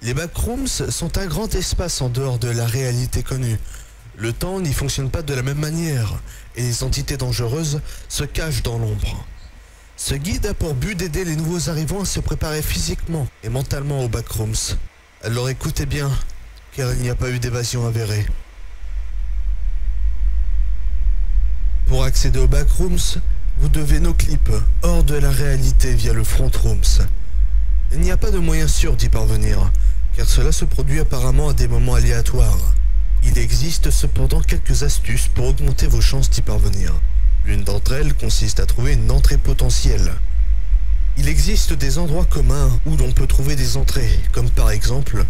Les backrooms sont un grand espace en dehors de la réalité connue. Le temps n'y fonctionne pas de la même manière et les entités dangereuses se cachent dans l'ombre. Ce guide a pour but d'aider les nouveaux arrivants à se préparer physiquement et mentalement aux backrooms. Alors écoutez bien, car il n'y a pas eu d'évasion avérée. Pour accéder aux backrooms, vous devez no clip hors de la réalité via le front rooms. Il n'y a pas de moyen sûr d'y parvenir, car cela se produit apparemment à des moments aléatoires. Il existe cependant quelques astuces pour augmenter vos chances d'y parvenir. L'une d'entre elles consiste à trouver une entrée potentielle. Il existe des endroits communs où l'on peut trouver des entrées, comme par exemple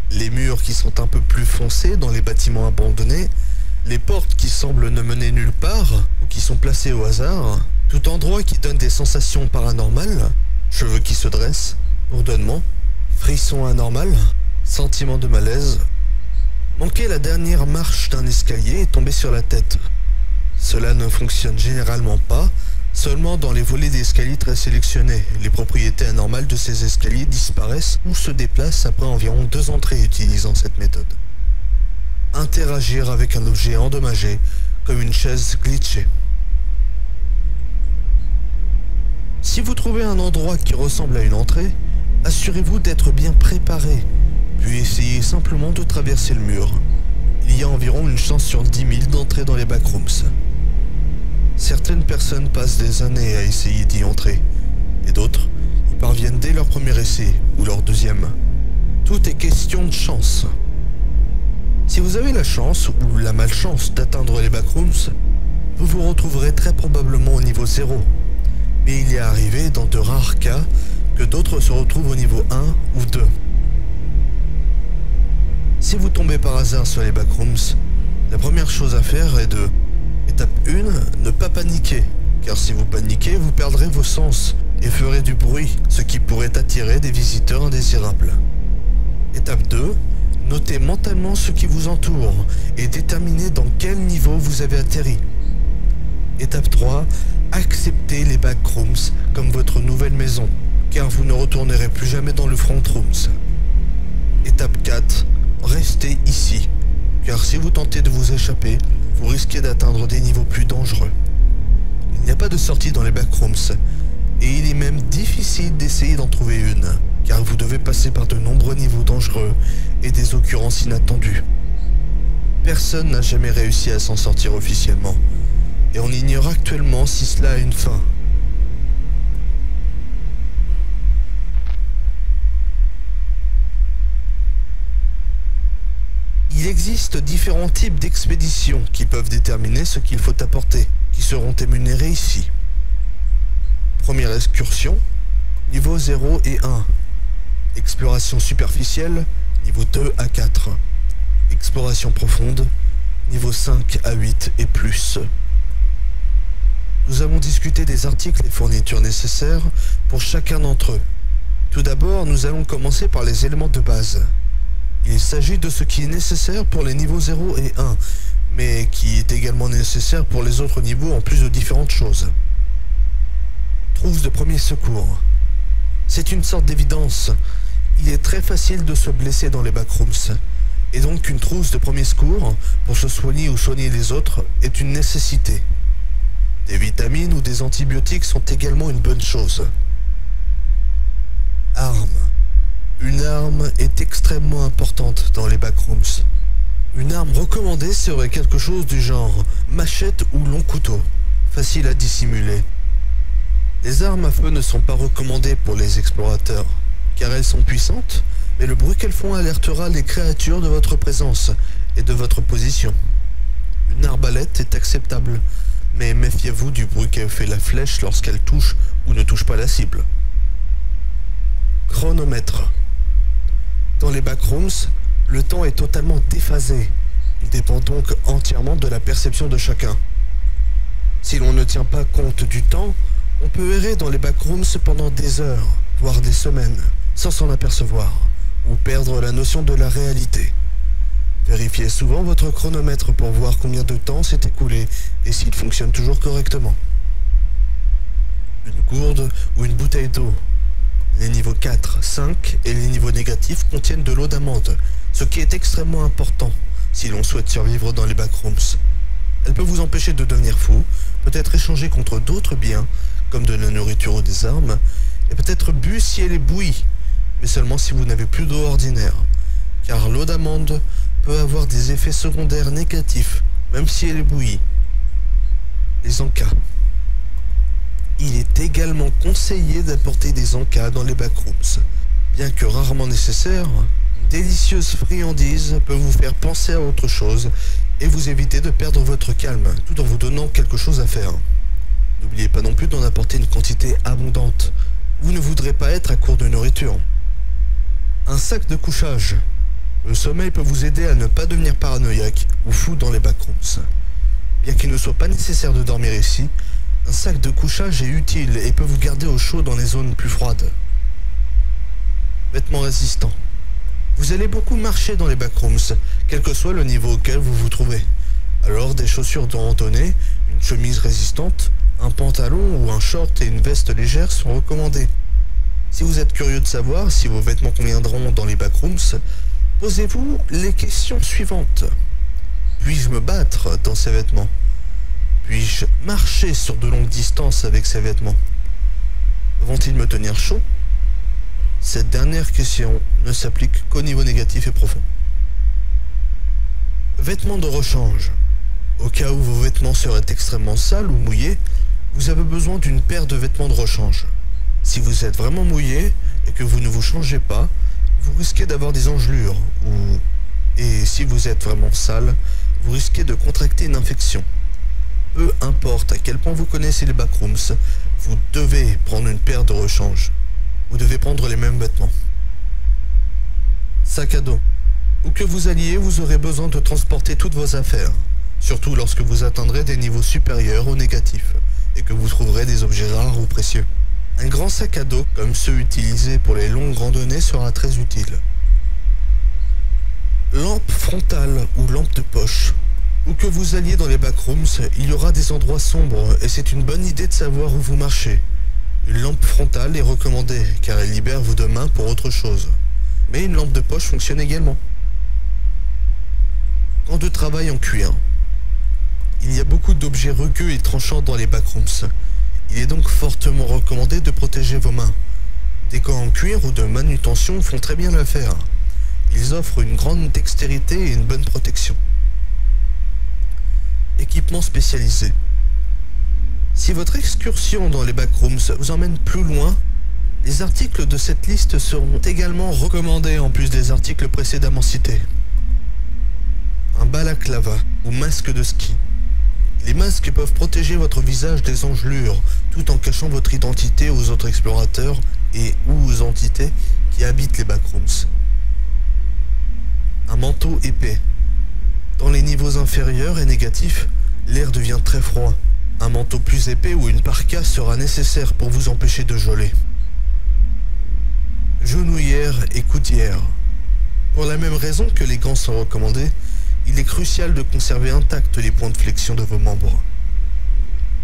les murs qui sont un peu plus foncés dans les bâtiments abandonnés, les portes qui semblent ne mener nulle part ou qui sont placées au hasard, tout endroit qui donne des sensations paranormales, cheveux qui se dressent, bourdonnement, frissons anormal, sentiment de malaise, manquer la dernière marche d'un escalier et tomber sur la tête. Cela ne fonctionne généralement pas, seulement dans les volets d'escalier très sélectionnés. Les propriétés anormales de ces escaliers disparaissent ou se déplacent après environ 2 entrées utilisant cette méthode. Interagir avec un objet endommagé, comme une chaise glitchée. Si vous trouvez un endroit qui ressemble à une entrée, assurez-vous d'être bien préparé, puis essayez simplement de traverser le mur. Il y a environ une chance sur 10 000 d'entrer dans les backrooms. Certaines personnes passent des années à essayer d'y entrer, et d'autres y parviennent dès leur premier essai ou leur deuxième. Tout est question de chance. Si vous avez la chance ou la malchance d'atteindre les backrooms, vous vous retrouverez très probablement au niveau 0. Mais il est arrivé dans de rares cas que d'autres se retrouvent au niveau 1 ou 2. Si vous tombez par hasard sur les backrooms, la première chose à faire est de... Étape 1, ne pas paniquer, car si vous paniquez, vous perdrez vos sens et ferez du bruit, ce qui pourrait attirer des visiteurs indésirables. Étape 2, notez mentalement ce qui vous entoure et déterminez dans quel niveau vous avez atterri. Étape 3, acceptez les backrooms comme votre nouvelle maison, car vous ne retournerez plus jamais dans le front rooms. Étape 4, restez ici, car si vous tentez de vous échapper, vous risquez d'atteindre des niveaux plus dangereux. Il n'y a pas de sortie dans les backrooms, et il est même difficile d'essayer d'en trouver une, car vous devez passer par de nombreux niveaux dangereux et des occurrences inattendues. Personne n'a jamais réussi à s'en sortir officiellement, et on ignore actuellement si cela a une fin. Il existe différents types d'expéditions qui peuvent déterminer ce qu'il faut apporter, qui seront énumérés ici. Première excursion, niveau 0 et 1. Exploration superficielle, niveau 2 à 4. Exploration profonde, niveau 5 à 8 et plus. Nous avons discuté des articles et fournitures nécessaires pour chacun d'entre eux. Tout d'abord, nous allons commencer par les éléments de base. Il s'agit de ce qui est nécessaire pour les niveaux 0 et 1, mais qui est également nécessaire pour les autres niveaux en plus de différentes choses. Trousse de premier secours. C'est une sorte d'évidence. Il est très facile de se blesser dans les backrooms, et donc une trousse de premier secours, pour se soigner ou soigner les autres, est une nécessité. Des vitamines ou des antibiotiques sont également une bonne chose. Armes. Une arme est extrêmement importante dans les backrooms. Une arme recommandée serait quelque chose du genre machette ou long couteau, facile à dissimuler. Les armes à feu ne sont pas recommandées pour les explorateurs, car elles sont puissantes, mais le bruit qu'elles font alertera les créatures de votre présence et de votre position. Une arbalète est acceptable, mais méfiez-vous du bruit que fait la flèche lorsqu'elle touche ou ne touche pas la cible. Chronomètre. Dans les backrooms, le temps est totalement déphasé. Il dépend donc entièrement de la perception de chacun. Si l'on ne tient pas compte du temps, on peut errer dans les backrooms pendant des heures, voire des semaines, sans s'en apercevoir, ou perdre la notion de la réalité. Vérifiez souvent votre chronomètre pour voir combien de temps s'est écoulé et s'il fonctionne toujours correctement. Une gourde ou une bouteille d'eau. Les niveaux 4, 5 et les niveaux négatifs contiennent de l'eau d'amande, ce qui est extrêmement important si l'on souhaite survivre dans les backrooms. Elle peut vous empêcher de devenir fou, peut être échangée contre d'autres biens, comme de la nourriture ou des armes, et peut être bu si elle est bouillie, mais seulement si vous n'avez plus d'eau ordinaire, car l'eau d'amande peut avoir des effets secondaires négatifs, même si elle est bouillie. Les encas. Il est également conseillé d'apporter des encas dans les backrooms. Bien que rarement nécessaire, une délicieuse friandise peut vous faire penser à autre chose et vous éviter de perdre votre calme, tout en vous donnant quelque chose à faire. N'oubliez pas non plus d'en apporter une quantité abondante. Vous ne voudrez pas être à court de nourriture. Un sac de couchage. Le sommeil peut vous aider à ne pas devenir paranoïaque ou fou dans les backrooms. Bien qu'il ne soit pas nécessaire de dormir ici, un sac de couchage est utile et peut vous garder au chaud dans les zones plus froides. Vêtements résistants. Vous allez beaucoup marcher dans les backrooms, quel que soit le niveau auquel vous vous trouvez. Alors des chaussures de randonnée, une chemise résistante, un pantalon ou un short et une veste légère sont recommandés. Si vous êtes curieux de savoir si vos vêtements conviendront dans les backrooms, posez-vous les questions suivantes. Puis-je me battre dans ces vêtements? Puis-je marcher sur de longues distances avec ces vêtements? Vont-ils me tenir chaud? Cette dernière question ne s'applique qu'au niveau négatif et profond. Vêtements de rechange. Au cas où vos vêtements seraient extrêmement sales ou mouillés, vous avez besoin d'une paire de vêtements de rechange. Si vous êtes vraiment mouillé et que vous ne vous changez pas, vous risquez d'avoir des engelures et si vous êtes vraiment sale, vous risquez de contracter une infection. Peu importe à quel point vous connaissez les backrooms, vous devez prendre une paire de rechange. Vous devez prendre les mêmes vêtements. Sac à dos. Où que vous alliez, vous aurez besoin de transporter toutes vos affaires, surtout lorsque vous atteindrez des niveaux supérieurs ou négatifs, et que vous trouverez des objets rares ou précieux. Un grand sac à dos, comme ceux utilisés pour les longues randonnées, sera très utile. Lampe frontale ou lampe de poche. Où que vous alliez dans les backrooms, il y aura des endroits sombres et c'est une bonne idée de savoir où vous marchez. Une lampe frontale est recommandée car elle libère vos deux mains pour autre chose. Mais une lampe de poche fonctionne également. Gants de travail en cuir. Il y a beaucoup d'objets rugueux et tranchants dans les backrooms. Il est donc fortement recommandé de protéger vos mains. Des gants en cuir ou de manutention font très bien l'affaire. Ils offrent une grande dextérité et une bonne protection. Équipement spécialisé. Si votre excursion dans les backrooms vous emmène plus loin, les articles de cette liste seront également recommandés en plus des articles précédemment cités. Un balaclava ou masque de ski. Les masques peuvent protéger votre visage des engelures tout en cachant votre identité aux autres explorateurs et ou aux entités qui habitent les backrooms. Un manteau épais. Dans les niveaux inférieurs et négatifs, l'air devient très froid. Un manteau plus épais ou une parka sera nécessaire pour vous empêcher de geler. Genouillère et coudière. Pour la même raison que les gants sont recommandés, il est crucial de conserver intacts les points de flexion de vos membres.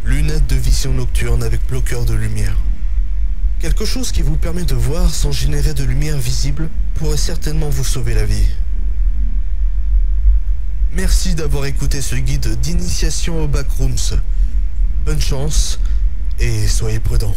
Lunettes de vision nocturne avec bloqueur de lumière. Quelque chose qui vous permet de voir sans générer de lumière visible pourrait certainement vous sauver la vie. Merci d'avoir écouté ce guide d'initiation aux backrooms. Bonne chance et soyez prudents.